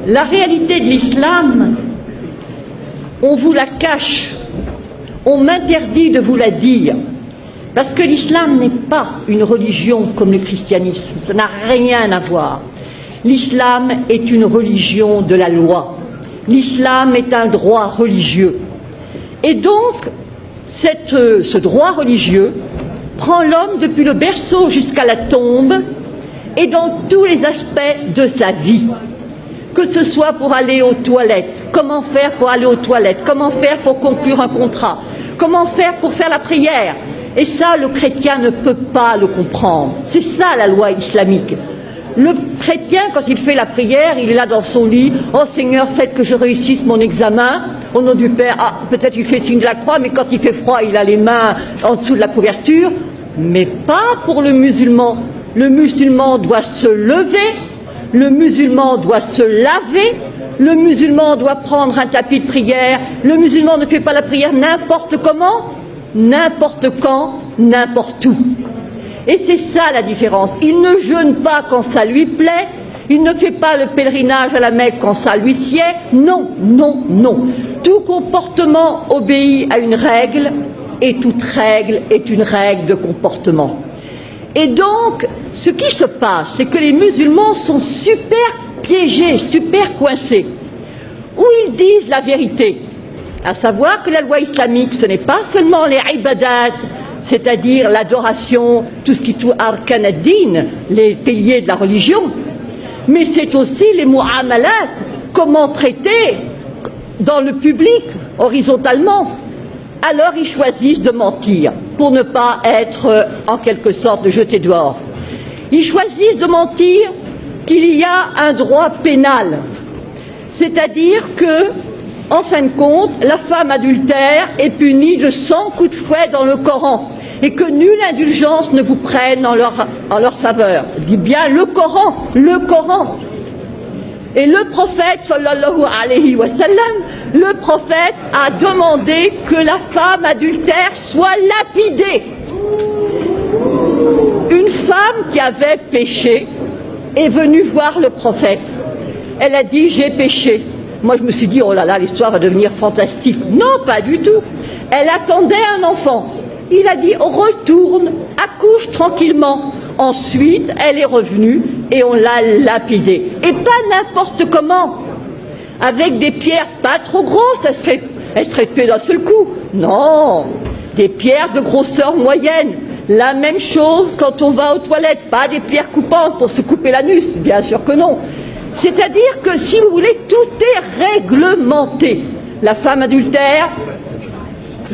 La réalité de l'islam, on vous la cache, on m'interdit de vous la dire, parce que l'islam n'est pas une religion comme le christianisme, ça n'a rien à voir. L'islam est une religion de la loi, l'islam est un droit religieux. Et donc, ce droit religieux prend l'homme depuis le berceau jusqu'à la tombe et dans tous les aspects de sa vie. Que ce soit pour aller aux toilettes, comment faire pour aller aux toilettes, comment faire pour conclure un contrat, comment faire pour faire la prière. Et ça, le chrétien ne peut pas le comprendre. C'est ça la loi islamique. Le chrétien, quand il fait la prière, il est là dans son lit. « Oh Seigneur, faites que je réussisse mon examen. Au nom du Père. » Ah, peut-être il fait signe de la croix, mais quand il fait froid, il a les mains en dessous de la couverture. Mais pas pour le musulman. Le musulman doit se lever. Le musulman doit se laver, le musulman doit prendre un tapis de prière, le musulman ne fait pas la prière n'importe comment, n'importe quand, n'importe où. Et c'est ça la différence. Il ne jeûne pas quand ça lui plaît, il ne fait pas le pèlerinage à la Mecque quand ça lui sied. Non, non, non. Tout comportement obéit à une règle et toute règle est une règle de comportement. Et donc, ce qui se passe, c'est que les musulmans sont super piégés, super coincés. Ou ils disent la vérité, à savoir que la loi islamique, ce n'est pas seulement les ibadat, c'est-à-dire l'adoration, tout ce qui touche arkan ad-din, les piliers de la religion, mais c'est aussi les mu'amalat, comment traiter dans le public, horizontalement. Alors ils choisissent de mentir pour ne pas être en quelque sorte jetés dehors. Ils choisissent de mentir qu'il y a un droit pénal, c'est-à-dire que, en fin de compte, la femme adultère est punie de 100 coups de fouet dans le Coran et que nulle indulgence ne vous prenne en leur faveur. Dit bien le Coran, le Coran. Et le prophète, sallallahu alayhi wa sallam, le prophète a demandé que la femme adultère soit lapidée. Une femme qui avait péché est venue voir le prophète. Elle a dit « j'ai péché ». Moi je me suis dit « oh là là, l'histoire va devenir fantastique ». Non, pas du tout. Elle attendait un enfant. Il a dit « retourne, accouche tranquillement ». Ensuite, elle est revenue et on l'a lapidée. Et pas n'importe comment. Avec des pierres pas trop grosses, elle serait tuée d'un seul coup. Non, des pierres de grosseur moyenne. La même chose quand on va aux toilettes, pas des pierres coupantes pour se couper l'anus, bien sûr que non. C'est-à-dire que, si vous voulez, tout est réglementé. La femme adultère,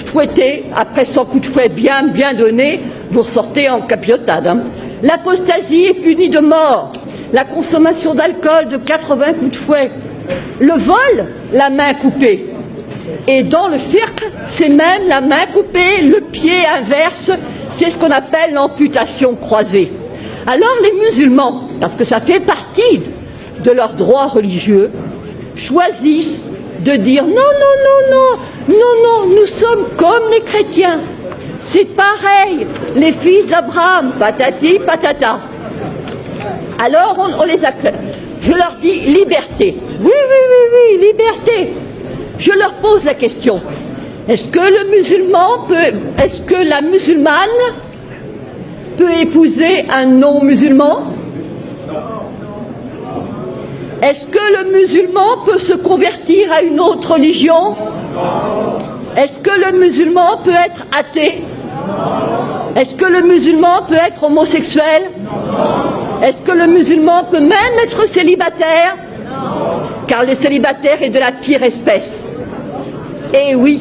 fouettée, après 100 coups de fouet bien donnés, vous ressortez en capilotade. Hein. L'apostasie est punie de mort. La consommation d'alcool de 80 coups de fouet. Le vol, la main coupée. Et dans le fiqh, c'est même la main coupée, le pied inverse, c'est ce qu'on appelle l'amputation croisée. Alors les musulmans, parce que ça fait partie de leurs droits religieux, choisissent de dire non, non, non, non, non, non, nous sommes comme les chrétiens. C'est pareil, les fils d'Abraham, patati, patata. Alors on les acclame. Je leur dis liberté. Oui, oui, oui, oui, liberté. Je leur pose la question. Est-ce que le musulman peut, est-ce que la musulmane peut épouser un non-musulman? Est-ce que le musulman peut se convertir à une autre religion? Est-ce que le musulman peut être athée? Est-ce que le musulman peut être homosexuel? Est-ce que le musulman peut même être célibataire? Car le célibataire est de la pire espèce. Et oui.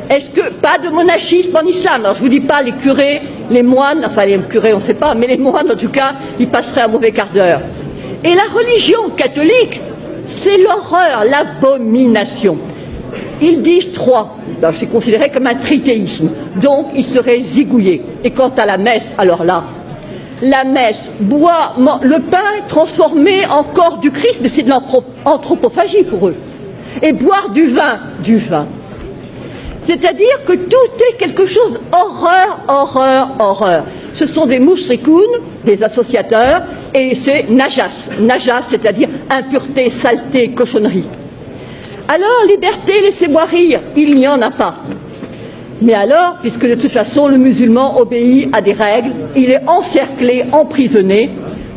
Est-ce que, pas de monachisme en islam? Alors je ne vous dis pas les curés, les moines, enfin les curés on ne sait pas, mais les moines en tout cas, ils passeraient un mauvais quart d'heure. Et la religion catholique, c'est l'horreur, l'abomination. Ils disent trois, alors c'est considéré comme un trithéisme, donc ils seraient zigouillés. Et quant à la messe, alors là, la messe, boit, le pain transformé en corps du Christ, mais c'est de l'anthropophagie pour eux. Et boire du vin. C'est-à-dire que tout est quelque chose, horreur, horreur, horreur. ce sont des moushrikoun, des associateurs, et c'est najas. Najas, c'est-à-dire impureté, saleté, cochonnerie. Alors, liberté, laissez-moi rire, il n'y en a pas. Mais alors, puisque de toute façon le musulman obéit à des règles, il est encerclé, emprisonné,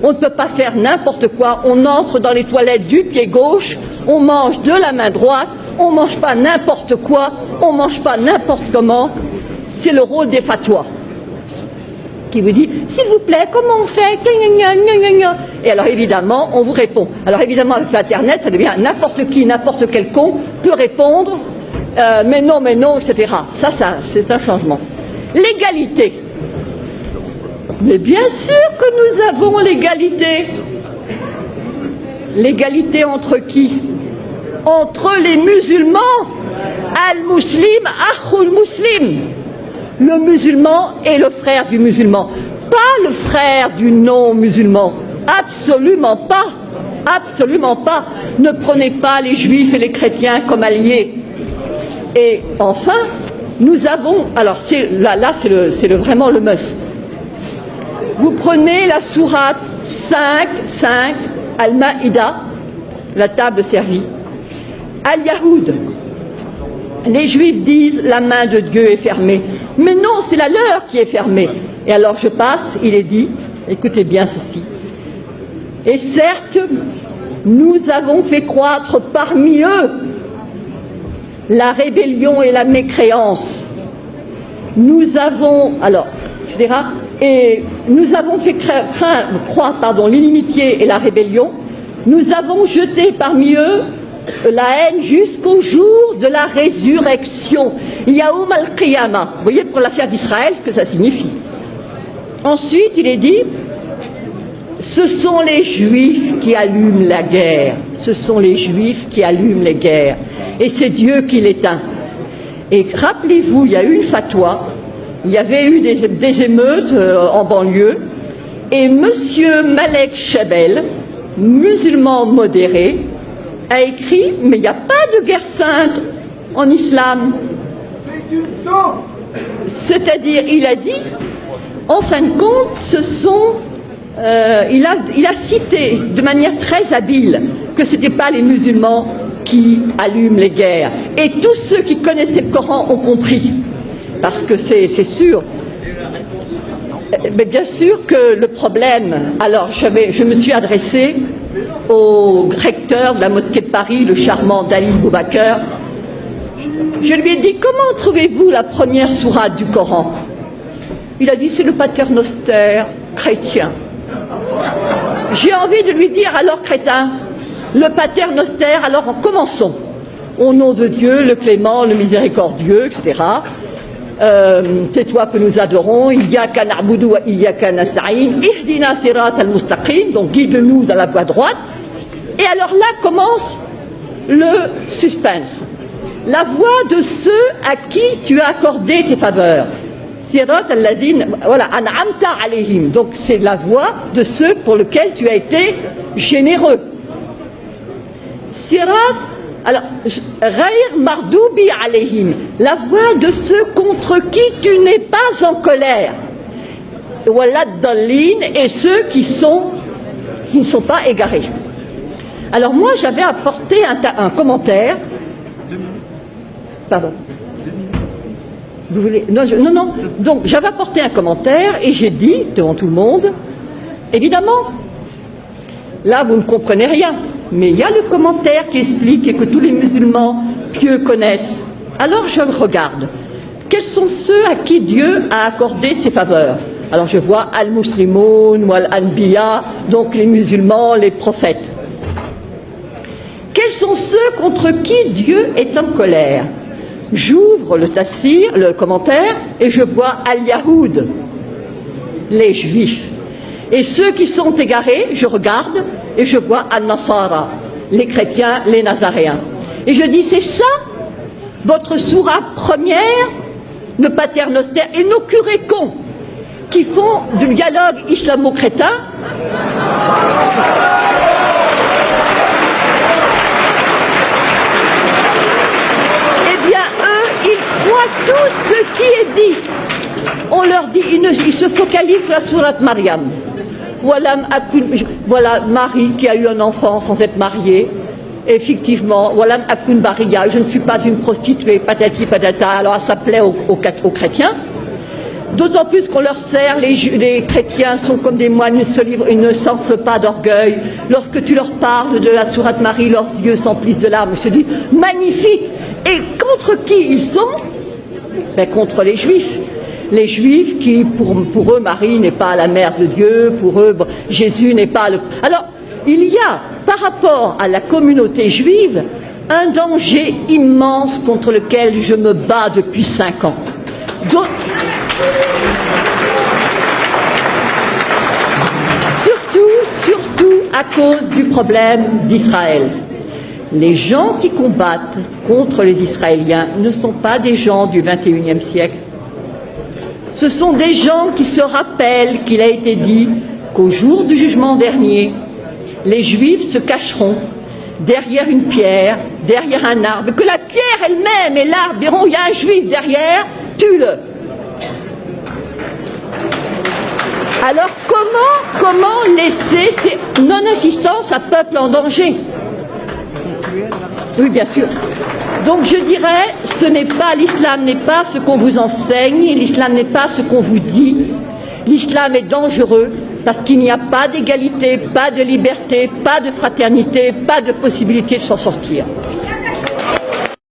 on ne peut pas faire n'importe quoi, on entre dans les toilettes du pied gauche, on mange de la main droite, on ne mange pas n'importe quoi, on ne mange pas n'importe comment. C'est le rôle des fatwas qui vous dit, s'il vous plaît, comment on fait? Et alors évidemment, on vous répond. Alors évidemment, avec l'Internet, ça devient n'importe qui, n'importe quel con peut répondre, mais non, etc. Ça, c'est un changement. L'égalité. Mais bien sûr que nous avons l'égalité. L'égalité entre qui? Entre les musulmans. Al-Muslim, Akhul Muslim. Le musulman est le frère du musulman. Pas le frère du non-musulman. Absolument pas. Absolument pas. Ne prenez pas les juifs et les chrétiens comme alliés. Et enfin, nous avons... Alors là c'est vraiment le must. Vous prenez la sourate 5, Al-Maïda, la table servie. Al-Yahoud. Les Juifs disent la main de Dieu est fermée. Mais non, c'est la leur qui est fermée. Et alors je passe, il est dit, écoutez bien ceci. Et certes, nous avons fait croître parmi eux la rébellion et la mécréance. Nous avons, alors, je dirais, et nous avons fait croître l'inimitié et la rébellion. Nous avons jeté parmi eux la haine jusqu'au jour de la résurrection. Yaoum al-Qiyamah. Vous voyez pour l'affaire d'Israël ce que ça signifie. Ensuite, il est dit, ce sont les Juifs qui allument la guerre. Ce sont les Juifs qui allument les guerres. Et c'est Dieu qui l'éteint. Et rappelez-vous, il y a eu une fatwa, il y avait eu des émeutes en banlieue, et monsieur Malek Chabel, musulman modéré, a écrit, mais il n'y a pas de guerre sainte en islam. C'est-à-dire, il a dit, en fin de compte, ce sont... il a cité de manière très habile que ce n'était pas les musulmans qui allument les guerres. Et tous ceux qui connaissaient le Coran ont compris. Parce que c'est sûr. Mais bien sûr que le problème... Alors, je me suis adressée au recteur de la mosquée de Paris, le charmant Dalil Boubaker. Je lui ai dit, comment trouvez-vous la première sourate du Coran? Il a dit, c'est le paternoster chrétien. J'ai envie de lui dire, alors crétin, le paternoster, alors commençons. Au nom de Dieu, le clément, le miséricordieux, etc. C'est toi que nous adorons. Iyyaka na'budu wa iyyaka nasta'in. Ihdina sirat al-mustaqim. Donc guide-nous dans la voie droite. Et alors là commence le suspense. La voie de ceux à qui tu as accordé tes faveurs. Sirat al-ladin, voilà, an'amta alayhim. Donc c'est la voie de ceux pour lesquels tu as été généreux. Sirat, alors, Ghayr mardoubi alayhim, la voie de ceux contre qui tu n'es pas en colère. Walad dallin, et ceux qui ne sont pas égarés. Alors moi j'avais apporté un commentaire. Pardon. Vous voulez... Non. Donc j'avais apporté un commentaire et j'ai dit devant tout le monde, évidemment, là vous ne comprenez rien, mais il y a le commentaire qui explique et que tous les musulmans pieux connaissent. Alors je regarde. Quels sont ceux à qui Dieu a accordé ses faveurs? Alors je vois al-Muslimoun ou al-Anbiya, donc les musulmans, les prophètes. Quels sont ceux contre qui Dieu est en colère? J'ouvre le tafsir, le commentaire, et je vois al-Yahoud, les Juifs. Et ceux qui sont égarés, je regarde, et je vois al-Nasara, les chrétiens, les Nazaréens. Et je dis, c'est ça, votre sourate première, le paternoster, et nos curés cons, qui font du dialogue islamo-crétin. Eh bien, eux, ils croient tout ce qui est dit. On leur il se focalise sur la sourate Maryam. Voilà Marie qui a eu un enfant sans être mariée. Effectivement, Walam Akun Bariya, je ne suis pas une prostituée, patati patata. Alors ça plaît aux chrétiens. D'autant plus qu'on leur sert, les chrétiens sont comme des moines, ils ne s'enflent pas d'orgueil. Lorsque tu leur parles de la sourate Marie, leurs yeux s'emplissent de larmes. Je dis, magnifique. Et contre qui ils sont? Ben, contre les Juifs. Les Juifs qui, pour eux, Marie n'est pas la mère de Dieu, pour eux, Jésus n'est pas le... Alors, il y a, par rapport à la communauté juive, un danger immense contre lequel je me bats depuis 5 ans. Surtout à cause du problème d'Israël. Les gens qui combattent contre les Israéliens ne sont pas des gens du XXIe siècle. Ce sont des gens qui se rappellent qu'il a été dit qu'au jour du jugement dernier, les Juifs se cacheront derrière une pierre, derrière un arbre, que la pierre elle-même et l'arbre diront, il y a un Juif derrière, tue-le. Alors comment laisser ces non-assistance à peuple en danger? Oui, bien sûr. Donc je dirais, l'islam n'est pas ce qu'on vous enseigne, l'islam n'est pas ce qu'on vous dit. L'islam est dangereux parce qu'il n'y a pas d'égalité, pas de liberté, pas de fraternité, pas de possibilité de s'en sortir.